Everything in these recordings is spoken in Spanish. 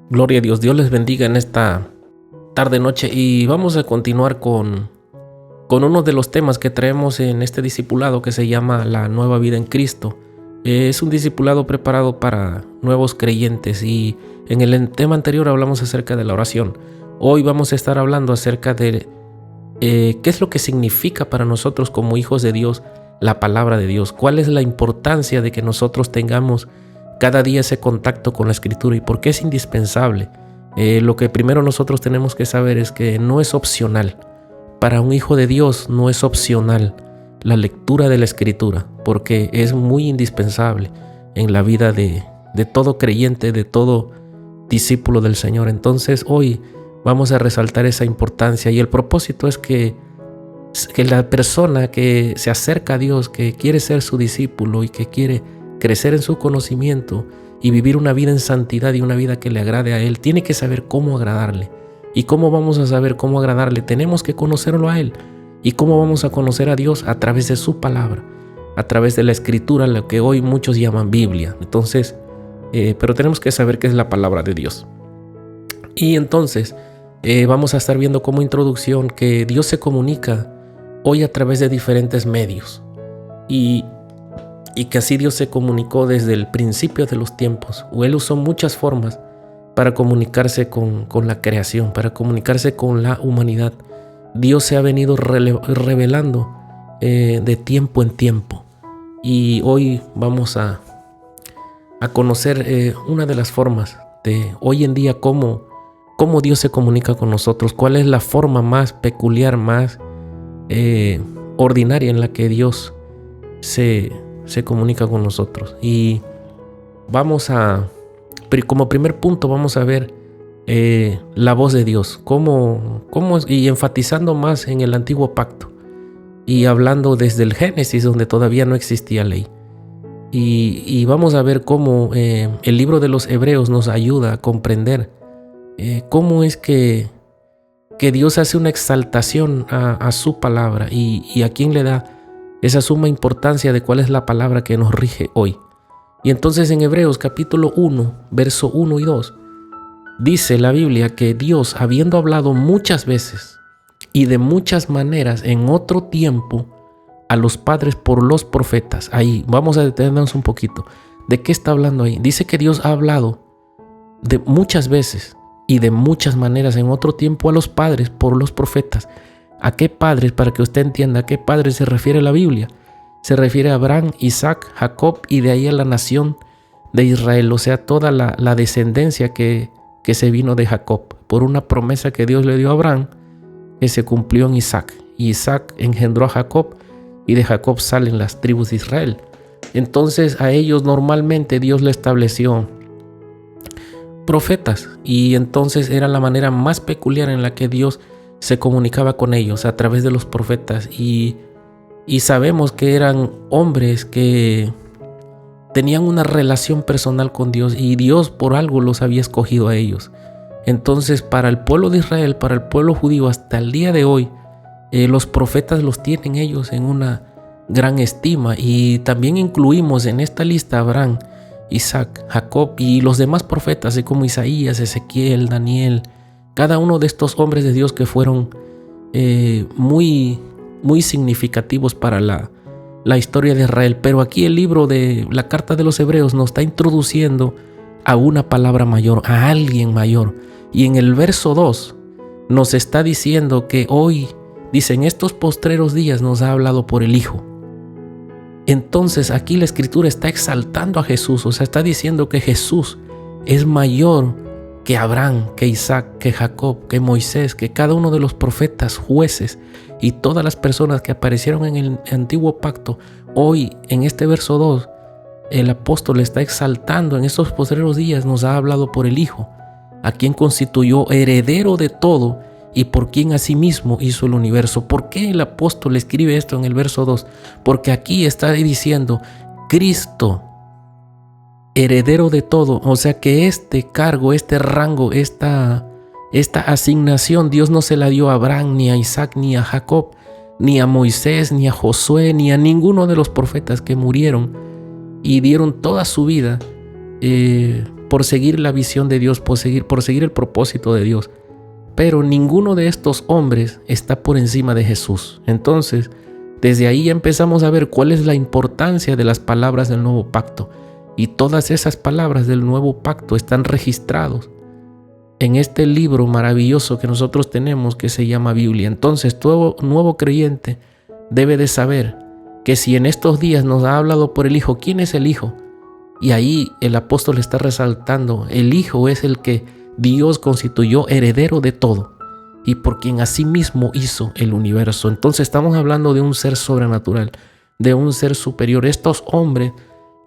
Gloria a Dios, Dios les bendiga en esta tarde noche y vamos a continuar con uno de los temas que traemos en este discipulado que se llama la nueva vida en Cristo. Es un discipulado preparado para nuevos creyentes y en el tema anterior hablamos acerca de la oración. Hoy vamos a estar hablando acerca de qué es lo que significa para nosotros como hijos de Dios la palabra de Dios, cuál es la importancia de que nosotros tengamos cada día ese contacto con la Escritura y por qué es indispensable. Lo que primero nosotros tenemos que saber es que no es opcional. Para un hijo de Dios no es opcional la lectura de la Escritura, porque es muy indispensable en la vida de todo creyente, de todo discípulo del Señor. Entonces hoy vamos a resaltar esa importancia y el propósito es que la persona que se acerca a Dios, que quiere ser su discípulo y que quiere crecer en su conocimiento y vivir una vida en santidad y una vida que le agrade a Él, tiene que saber cómo agradarle. ¿Y cómo vamos a saber cómo agradarle? Tenemos que conocerlo a Él. ¿Y cómo vamos a conocer a Dios? A través de su palabra, a través de la Escritura, lo que hoy muchos llaman Biblia. Entonces, pero tenemos que saber qué es la palabra de Dios. Y entonces vamos a estar viendo como introducción que Dios se comunica hoy a través de diferentes medios. Y que así Dios se comunicó desde el principio de los tiempos. O Él usó muchas formas para comunicarse con la creación, para comunicarse con la humanidad. Dios se ha venido revelando de tiempo en tiempo. Y hoy vamos a conocer una de las formas de hoy en día cómo Dios se comunica con nosotros, cuál es la forma más peculiar, más ordinaria en la que Dios se comunica con nosotros. Y vamos como primer punto vamos a ver la voz de Dios, y enfatizando más en el antiguo pacto y hablando desde el Génesis, donde todavía no existía ley. Y vamos a ver cómo el libro de los Hebreos nos ayuda a comprender cómo es que Dios hace una exaltación a su palabra y a quién le da esa suma importancia de cuál es la palabra que nos rige hoy. Y entonces en Hebreos capítulo 1, verso 1 y 2, dice la Biblia que Dios, habiendo hablado muchas veces y de muchas maneras en otro tiempo a los padres por los profetas. Ahí vamos a detenernos un poquito. ¿De qué está hablando ahí? Dice que Dios ha hablado de muchas veces y de muchas maneras en otro tiempo a los padres por los profetas. ¿A qué padres? Para que usted entienda a qué padres se refiere la Biblia. Se refiere a Abraham, Isaac, Jacob y de ahí a la nación de Israel, o sea, toda la descendencia que se vino de Jacob, por una promesa que Dios le dio a Abraham, que se cumplió en Isaac. Y Isaac engendró a Jacob y de Jacob salen las tribus de Israel. Entonces a ellos normalmente Dios le estableció profetas y entonces era la manera más peculiar en la que Dios se comunicaba con ellos, a través de los profetas, y sabemos que eran hombres que tenían una relación personal con Dios y Dios por algo los había escogido a ellos. Entonces para el pueblo de Israel, para el pueblo judío hasta el día de hoy, los profetas los tienen ellos en una gran estima y también incluimos en esta lista a Abraham, Isaac, Jacob y los demás profetas, así como Isaías, Ezequiel, Daniel, cada uno de estos hombres de Dios que fueron muy significativos para la historia de Israel. Pero aquí el libro de la carta de los Hebreos nos está introduciendo a una palabra mayor, a alguien mayor. Y en el verso 2 nos está diciendo que hoy, dice, en estos postreros días nos ha hablado por el Hijo. Entonces aquí la Escritura está exaltando a Jesús, o sea, está diciendo que Jesús es mayor que Abraham, que Isaac, que Jacob, que Moisés, que cada uno de los profetas, jueces y todas las personas que aparecieron en el antiguo pacto. Hoy, en este verso 2, el apóstol está exaltando: en estos postreros días nos ha hablado por el Hijo, a quien constituyó heredero de todo y por quien asimismo hizo el universo. ¿Por qué el apóstol escribe esto en el verso 2? Porque aquí está diciendo Cristo, heredero de todo, o sea que este cargo, este rango, esta asignación Dios no se la dio a Abraham, ni a Isaac, ni a Jacob, ni a Moisés, ni a Josué, ni a ninguno de los profetas que murieron y dieron toda su vida por seguir la visión de Dios, por seguir el propósito de Dios. Pero ninguno de estos hombres está por encima de Jesús. Entonces, desde ahí ya empezamos a ver cuál es la importancia de las palabras del nuevo pacto. Y todas esas palabras del nuevo pacto están registrados en este libro maravilloso que nosotros tenemos, que se llama Biblia. Entonces, todo nuevo creyente debe de saber que si en estos días nos ha hablado por el Hijo, ¿quién es el Hijo? Y ahí el apóstol está resaltando, el Hijo es el que Dios constituyó heredero de todo y por quien asimismo hizo el universo. Entonces estamos hablando de un ser sobrenatural, de un ser superior. Estos hombres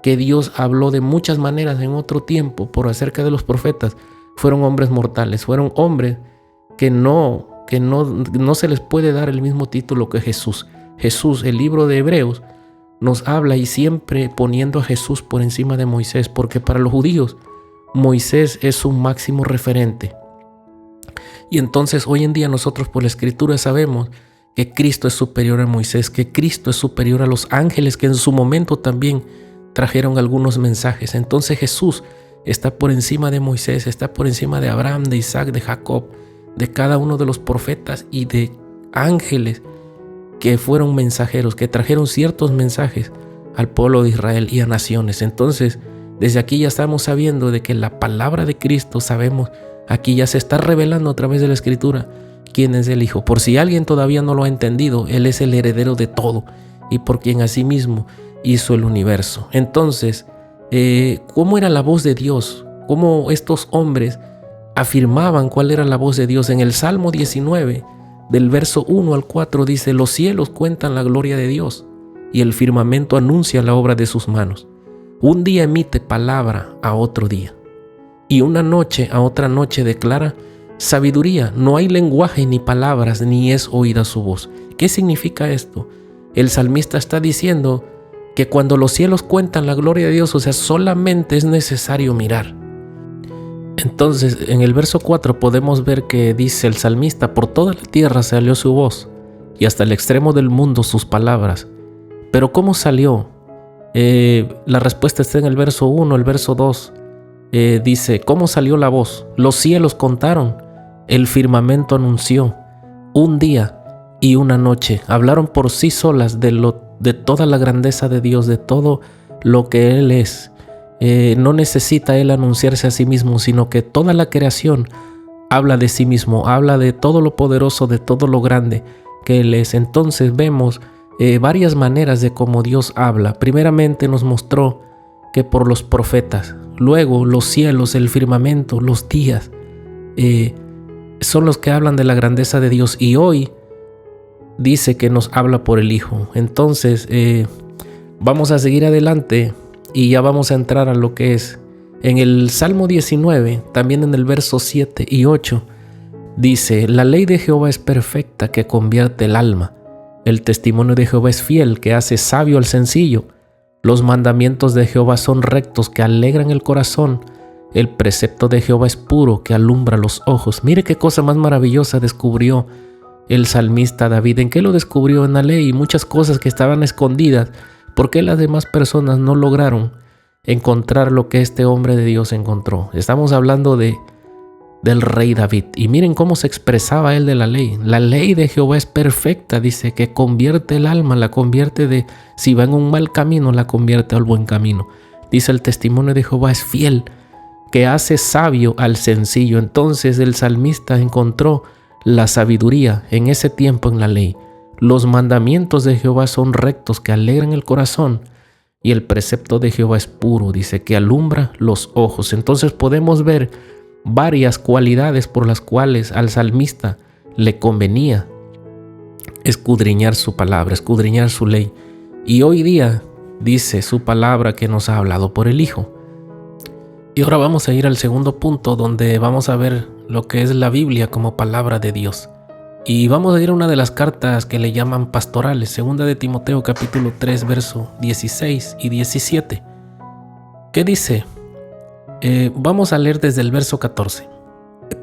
que Dios habló de muchas maneras en otro tiempo por acerca de los profetas, fueron hombres mortales, fueron hombres que no se les puede dar el mismo título que Jesús. Jesús, el libro de Hebreos, nos habla y siempre poniendo a Jesús por encima de Moisés, porque para los judíos Moisés es su máximo referente. Y entonces hoy en día nosotros por la Escritura sabemos que Cristo es superior a Moisés, que Cristo es superior a los ángeles que en su momento también trajeron algunos mensajes. Entonces Jesús está por encima de Moisés, está por encima de Abraham, de Isaac, de Jacob, de cada uno de los profetas y de ángeles que fueron mensajeros, que trajeron ciertos mensajes al pueblo de Israel y a naciones. Entonces, desde aquí ya estamos sabiendo de que la palabra de Cristo, sabemos, aquí ya se está revelando a través de la Escritura quién es el Hijo. Por si alguien todavía no lo ha entendido, Él es el heredero de todo y por quien asimismo hizo el universo. Entonces, ¿cómo era la voz de Dios? ¿Cómo estos hombres afirmaban cuál era la voz de Dios? En el Salmo 19, del verso 1 al 4 dice: los cielos cuentan la gloria de Dios y el firmamento anuncia la obra de sus manos. Un día emite palabra a otro día y una noche a otra noche declara sabiduría. No hay lenguaje ni palabras, ni es oída su voz. ¿Qué significa esto? El salmista está diciendo que cuando los cielos cuentan la gloria de Dios, o sea, solamente es necesario mirar. Entonces, en el verso 4 podemos ver que dice el salmista: por toda la tierra salió su voz, y hasta el extremo del mundo sus palabras. Pero ¿cómo salió? La respuesta está en el verso 1, el verso 2. Dice: ¿cómo salió la voz? Los cielos contaron, el firmamento anunció, un día y una noche. Hablaron por sí solas de toda la grandeza de Dios, de todo lo que Él es. No necesita Él anunciarse a sí mismo, sino que toda la creación habla de sí mismo, habla de todo lo poderoso, de todo lo grande que Él es. Entonces vemos varias maneras de cómo Dios habla. Primeramente nos mostró que por los profetas, luego los cielos, el firmamento, los días, son los que hablan de la grandeza de Dios, y hoy dice que nos habla por el Hijo. Entonces vamos a seguir adelante y ya vamos a entrar a lo que es. En el Salmo 19, también en el verso 7 y 8, dice: la ley de Jehová es perfecta, que convierte el alma. El testimonio de Jehová es fiel, que hace sabio al sencillo. Los mandamientos de Jehová son rectos, que alegran el corazón. El precepto de Jehová es puro, que alumbra los ojos. Mire qué cosa más maravillosa descubrió el salmista David. ¿En qué lo descubrió? En la ley, y muchas cosas que estaban escondidas. ¿Por qué las demás personas no lograron encontrar lo que este hombre de Dios encontró? Estamos hablando del rey David. Y miren cómo se expresaba él de la ley. La ley de Jehová es perfecta, dice, que convierte el alma, la convierte de, si va en un mal camino, la convierte al buen camino. Dice: el testimonio de Jehová es fiel, que hace sabio al sencillo. Entonces el salmista encontró la sabiduría en ese tiempo en la ley. Los mandamientos de Jehová son rectos, que alegran el corazón, y el precepto de Jehová es puro, dice, que alumbra los ojos. Entonces podemos ver varias cualidades por las cuales al salmista le convenía escudriñar su palabra, escudriñar su ley. Y hoy día dice su palabra que nos ha hablado por el Hijo. Y ahora vamos a ir al segundo punto, donde vamos a ver lo que es la Biblia como palabra de Dios. Y vamos a ir a una de las cartas que le llaman pastorales, segunda de Timoteo capítulo 3, verso 16 y 17. ¿Qué dice? Vamos a leer desde el verso 14.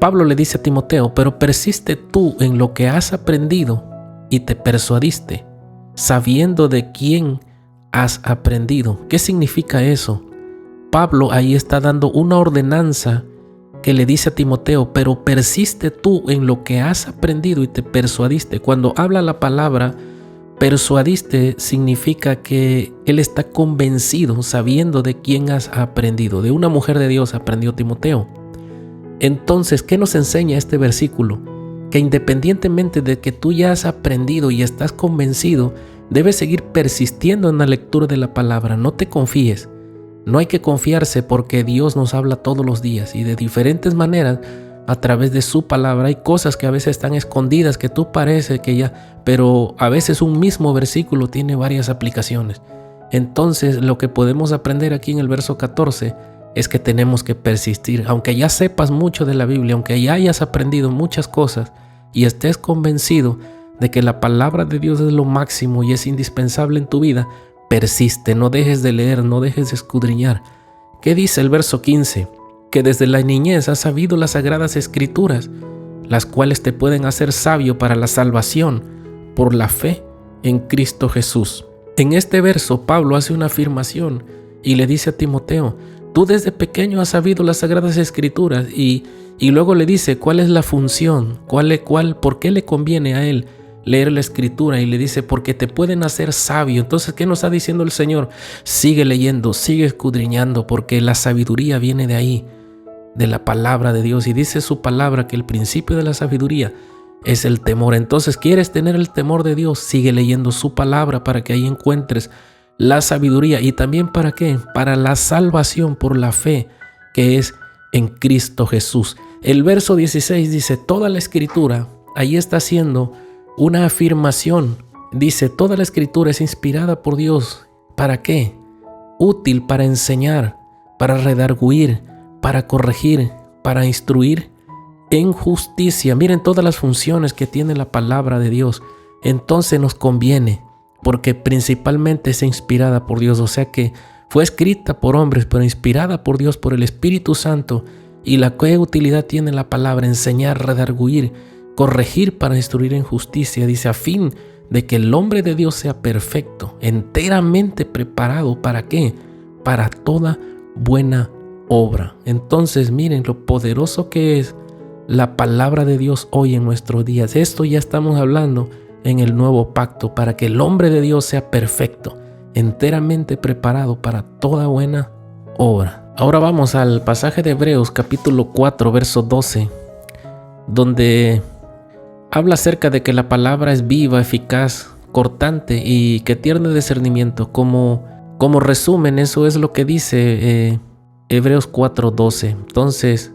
Pablo le dice a Timoteo: pero persiste tú en lo que has aprendido y te persuadiste, sabiendo de quién has aprendido. ¿Qué significa eso? Pablo ahí está dando una ordenanza que le dice a Timoteo, pero persiste tú en lo que has aprendido y te persuadiste. Cuando habla la palabra persuadiste, significa que él está convencido, sabiendo de quién has aprendido. De una mujer de Dios aprendió Timoteo. Entonces, ¿qué nos enseña este versículo? Que independientemente de que tú ya has aprendido y estás convencido, debes seguir persistiendo en la lectura de la palabra. No te confíes. No hay que confiarse porque Dios nos habla todos los días y de diferentes maneras a través de su palabra. Hay cosas que a veces están escondidas que tú parece que ya, pero a veces un mismo versículo tiene varias aplicaciones. Entonces lo que podemos aprender aquí en el verso 14 es que tenemos que persistir. Aunque ya sepas mucho de la Biblia, aunque ya hayas aprendido muchas cosas y estés convencido de que la palabra de Dios es lo máximo y es indispensable en tu vida, persiste, no dejes de leer, no dejes de escudriñar. ¿Qué dice el verso 15? Que desde la niñez has sabido las sagradas escrituras, las cuales te pueden hacer sabio para la salvación por la fe en Cristo Jesús. En este verso Pablo hace una afirmación y le dice a Timoteo, tú desde pequeño has sabido las sagradas escrituras, y luego le dice cuál es la función, por qué le conviene a él leer la escritura, y le dice porque te pueden hacer sabio. Entonces, ¿qué nos está diciendo el Señor? Sigue leyendo, sigue escudriñando, porque la sabiduría viene de ahí, de la palabra de Dios, y dice su palabra que el principio de la sabiduría es el temor. Entonces, ¿quieres tener el temor de Dios? Sigue leyendo su palabra para que ahí encuentres la sabiduría. ¿Y también para qué? Para la salvación por la fe que es en Cristo Jesús. El verso 16 dice, toda la escritura, ahí está haciendo una afirmación. Dice, toda la escritura es inspirada por Dios. ¿Para qué? Útil para enseñar, para redarguir, para corregir, para instruir en justicia. Miren todas las funciones que tiene la palabra de Dios. Entonces nos conviene, porque principalmente es inspirada por Dios. O sea que fue escrita por hombres, pero inspirada por Dios, por el Espíritu Santo. Y la qué utilidad tiene la palabra: enseñar, redarguir, corregir para instruir en justicia. Dice, a fin de que el hombre de Dios sea perfecto, enteramente preparado. ¿Para qué? Para toda buena obra. Entonces miren lo poderoso que es la palabra de Dios hoy en nuestros días. Esto ya estamos hablando en el nuevo pacto, para que el hombre de Dios sea perfecto, enteramente preparado para toda buena obra. Ahora vamos al pasaje de Hebreos capítulo 4 verso 12, donde habla acerca de que la palabra es viva, eficaz, cortante y que tiene discernimiento. Como resumen, eso es lo que dice Hebreos 4:12. Entonces,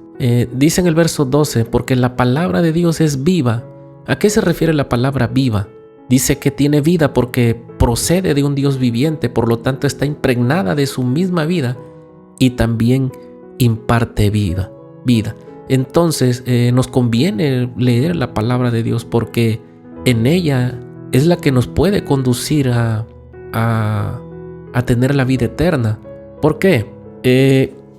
dice en el verso 12, porque la palabra de Dios es viva. ¿A qué se refiere la palabra viva? Dice que tiene vida porque procede de un Dios viviente, por lo tanto está impregnada de su misma vida y también imparte vida. Entonces nos conviene leer la palabra de Dios porque en ella es la que nos puede conducir a tener la vida eterna. ¿Por qué?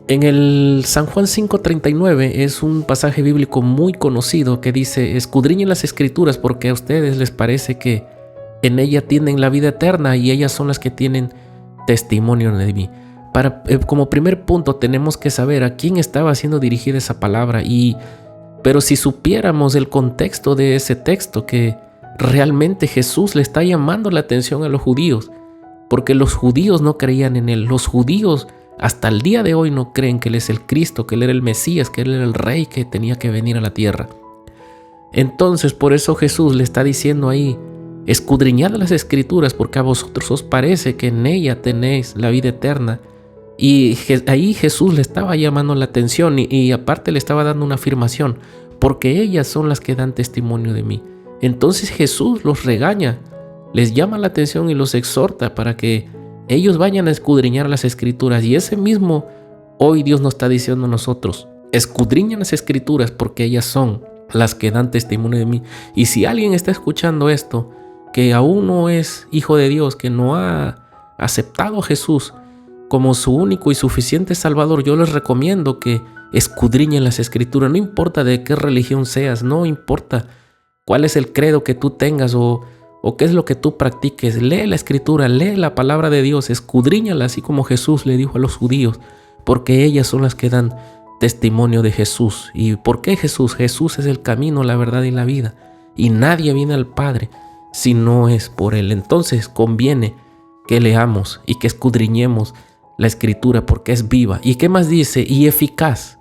En el San Juan 5:39 es un pasaje bíblico muy conocido que dice, escudriñen las escrituras porque a ustedes les parece que en ella tienen la vida eterna y ellas son las que tienen testimonio de mí. Como primer punto tenemos que saber a quién estaba siendo dirigida esa palabra, pero si supiéramos el contexto de ese texto, que realmente Jesús le está llamando la atención a los judíos, porque los judíos no creían en él. Los judíos hasta el día de hoy no creen que él es el Cristo, que él era el Mesías, que él era el Rey que tenía que venir a la tierra. Entonces por eso Jesús le está diciendo ahí, escudriñad las escrituras porque a vosotros os parece que en ella tenéis la vida eterna. Y ahí Jesús le estaba llamando la atención y aparte le estaba dando una afirmación, porque ellas son las que dan testimonio de mí. Entonces Jesús los regaña, les llama la atención y los exhorta para que ellos vayan a escudriñar las escrituras. Y ese mismo hoy Dios nos está diciendo a nosotros, escudriñan las escrituras porque ellas son las que dan testimonio de mí. Y si alguien está escuchando esto, que aún no es hijo de Dios, que no ha aceptado a Jesús como su único y suficiente Salvador, yo les recomiendo que escudriñen las escrituras. No importa de qué religión seas, no importa cuál es el credo que tú tengas o qué es lo que tú practiques. Lee la escritura, lee la palabra de Dios, escudriñala así como Jesús le dijo a los judíos, porque ellas son las que dan testimonio de Jesús. ¿Y por qué Jesús? Jesús es el camino, la verdad y la vida, y nadie viene al Padre si no es por Él. Entonces conviene que leamos y que escudriñemos la Escritura, porque es viva. ¿Y qué más dice? Y eficaz.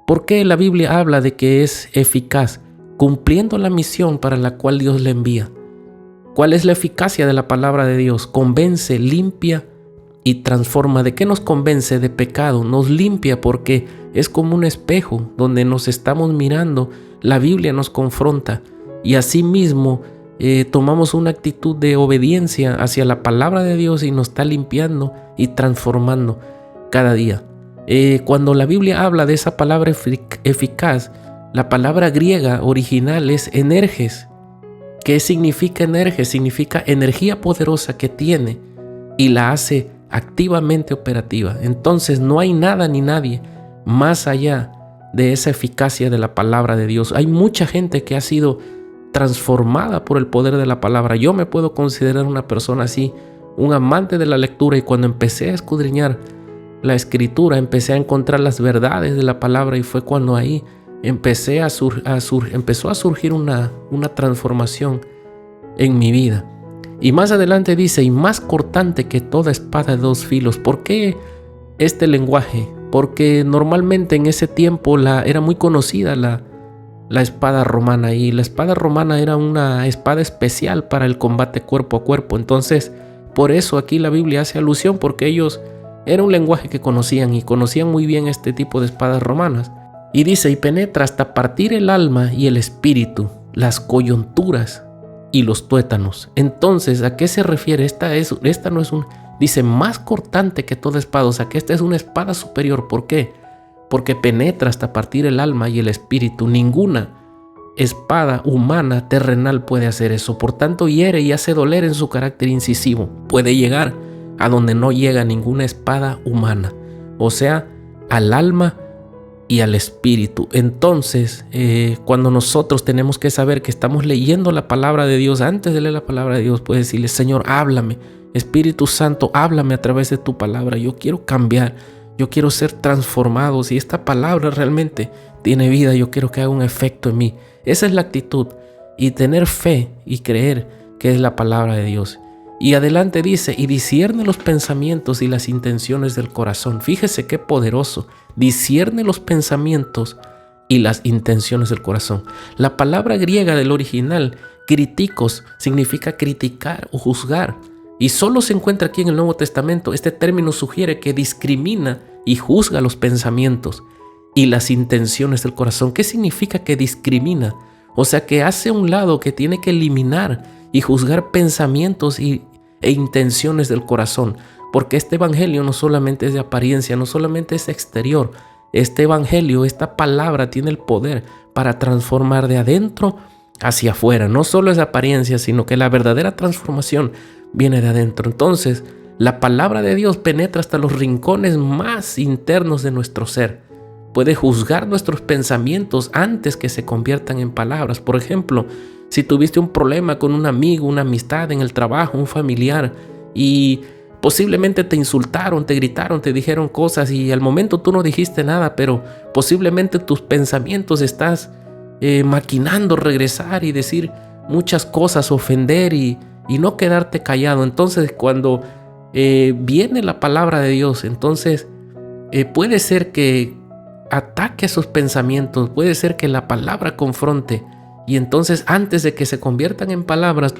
¿Por qué la Biblia habla de que es eficaz? Cumpliendo la misión para la cual Dios le envía. ¿Cuál es la eficacia de la palabra de Dios? Convence, limpia y transforma. ¿De qué nos convence? De pecado. Nos limpia porque es como un espejo donde nos estamos mirando. La Biblia nos confronta y asimismo tomamos una actitud de obediencia hacia la palabra de Dios y nos está limpiando y transformando cada día. Cuando la Biblia habla de esa palabra eficaz, la palabra griega original es energes. ¿Qué significa energes? Significa energía poderosa que tiene y la hace activamente operativa. Entonces no hay nada ni nadie más allá de esa eficacia de la palabra de Dios. Hay mucha gente que ha sido transformada por el poder de la palabra. Yo me puedo considerar una persona así, un amante de la lectura, y cuando empecé a escudriñar la Escritura, empecé a encontrar las verdades de la palabra, y fue cuando ahí empezó a surgir una transformación en mi vida. Y más adelante dice, y más cortante que toda espada de dos filos. ¿Por qué este lenguaje? Porque normalmente en ese tiempo era muy conocida la espada romana, y la espada romana era una espada especial para el combate cuerpo a cuerpo. Entonces, por eso aquí la Biblia hace alusión, porque ellos era un lenguaje que conocían y conocían muy bien este tipo de espadas romanas. Y dice, y penetra hasta partir el alma y el espíritu, las coyunturas y los tuétanos. Entonces, ¿a qué se refiere? Esta no es dice, más cortante que toda espada, o sea que esta es una espada superior. ¿Por qué? Porque penetra hasta partir el alma y el espíritu. Ninguna espada humana terrenal puede hacer eso. Por tanto, hiere y hace doler en su carácter incisivo. Puede llegar a donde no llega ninguna espada humana, o sea, al alma y al espíritu. Entonces, cuando nosotros tenemos que saber que estamos leyendo la palabra de Dios, antes de leer la palabra de Dios, puedes decirle, Señor, háblame. Espíritu Santo, háblame a través de tu palabra. Yo quiero cambiar. Yo quiero ser transformado. Si esta palabra realmente tiene vida, yo quiero que haga un efecto en mí. Esa es la actitud. Y tener fe y creer que es la palabra de Dios. Y adelante dice, y discierne los pensamientos y las intenciones del corazón. Fíjese qué poderoso. Discierne los pensamientos y las intenciones del corazón. La palabra griega del original, kritikos, significa criticar o juzgar. Y solo se encuentra aquí en el Nuevo Testamento. Este término sugiere que discrimina y juzga los pensamientos y las intenciones del corazón. ¿Qué significa que discrimina? O sea, que hace a un lado, que tiene que eliminar y juzgar pensamientos e intenciones del corazón. Porque este evangelio no solamente es de apariencia, no solamente es exterior. Este evangelio, esta palabra tiene el poder para transformar de adentro hacia afuera. No solo es apariencia, sino que la verdadera transformación viene de adentro. Entonces, la palabra de Dios penetra hasta los rincones más internos de nuestro ser. Puede juzgar nuestros pensamientos antes que se conviertan en palabras. Por ejemplo, si tuviste un problema con un amigo, una amistad en el trabajo, un familiar, y posiblemente te insultaron, te gritaron, te dijeron cosas, y al momento tú no dijiste nada, pero posiblemente tus pensamientos estás maquinando regresar y decir muchas cosas, ofender y no quedarte callado. Entonces, cuando viene la palabra de Dios, entonces puede ser que ataque esos pensamientos, puede ser que la palabra confronte, y entonces antes de que se conviertan en palabras,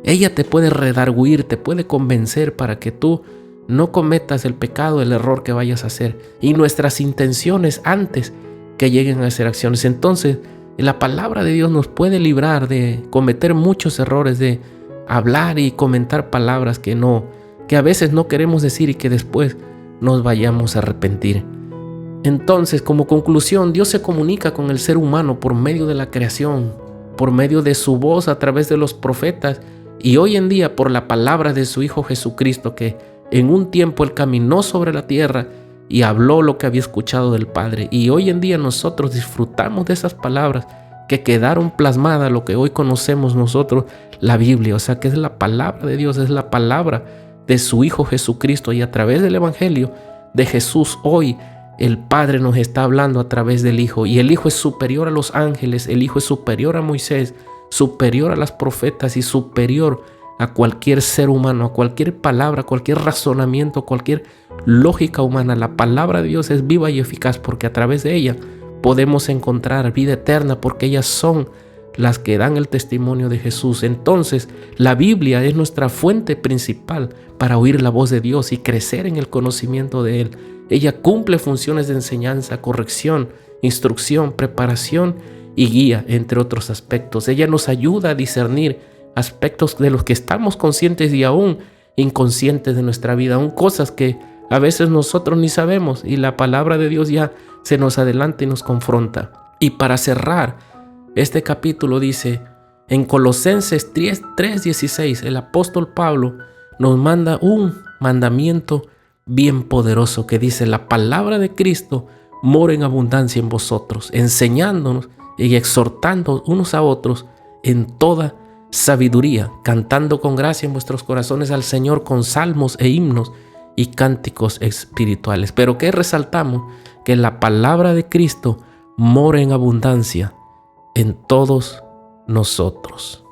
ella te puede redarguir, te puede convencer para que tú no cometas el pecado, el error que vayas a hacer, y nuestras intenciones antes que lleguen a ser acciones. Entonces, la palabra de Dios nos puede librar de cometer muchos errores, de hablar y comentar palabras que a veces no queremos decir y que después nos vayamos a arrepentir. Entonces, como conclusión, Dios se comunica con el ser humano por medio de la creación, por medio de su voz a través de los profetas, y hoy en día por la palabra de su Hijo Jesucristo, que en un tiempo Él caminó sobre la tierra y habló lo que había escuchado del Padre. Y hoy en día nosotros disfrutamos de esas palabras que quedaron plasmadas, lo que hoy conocemos nosotros, la Biblia. O sea, que es la palabra de Dios, es la palabra de su Hijo Jesucristo, y a través del Evangelio de Jesús hoy el Padre nos está hablando a través del Hijo, y el Hijo es superior a los ángeles, el Hijo es superior a Moisés, superior a las profetas y superior a cualquier ser humano, a cualquier palabra, cualquier razonamiento, cualquier lógica humana. La palabra de Dios es viva y eficaz, porque a través de ella podemos encontrar vida eterna, porque ellas son las que dan el testimonio de Jesús. Entonces, la Biblia es nuestra fuente principal para oír la voz de Dios y crecer en el conocimiento de Él. Ella cumple funciones de enseñanza, corrección, instrucción, preparación y guía, entre otros aspectos. Ella nos ayuda a discernir aspectos de los que estamos conscientes y aún inconscientes de nuestra vida, aún cosas que a veces nosotros ni sabemos, y la palabra de Dios ya se nos adelanta y nos confronta. Y para cerrar este capítulo dice, en Colosenses 3:16, el apóstol Pablo nos manda un mandamiento bien poderoso que dice: la palabra de Cristo mora en abundancia en vosotros, enseñándonos y exhortando unos a otros en toda sabiduría, cantando con gracia en vuestros corazones al Señor con salmos e himnos y cánticos espirituales. Pero ¿qué resaltamos? Que la palabra de Cristo mora en abundancia en todos nosotros.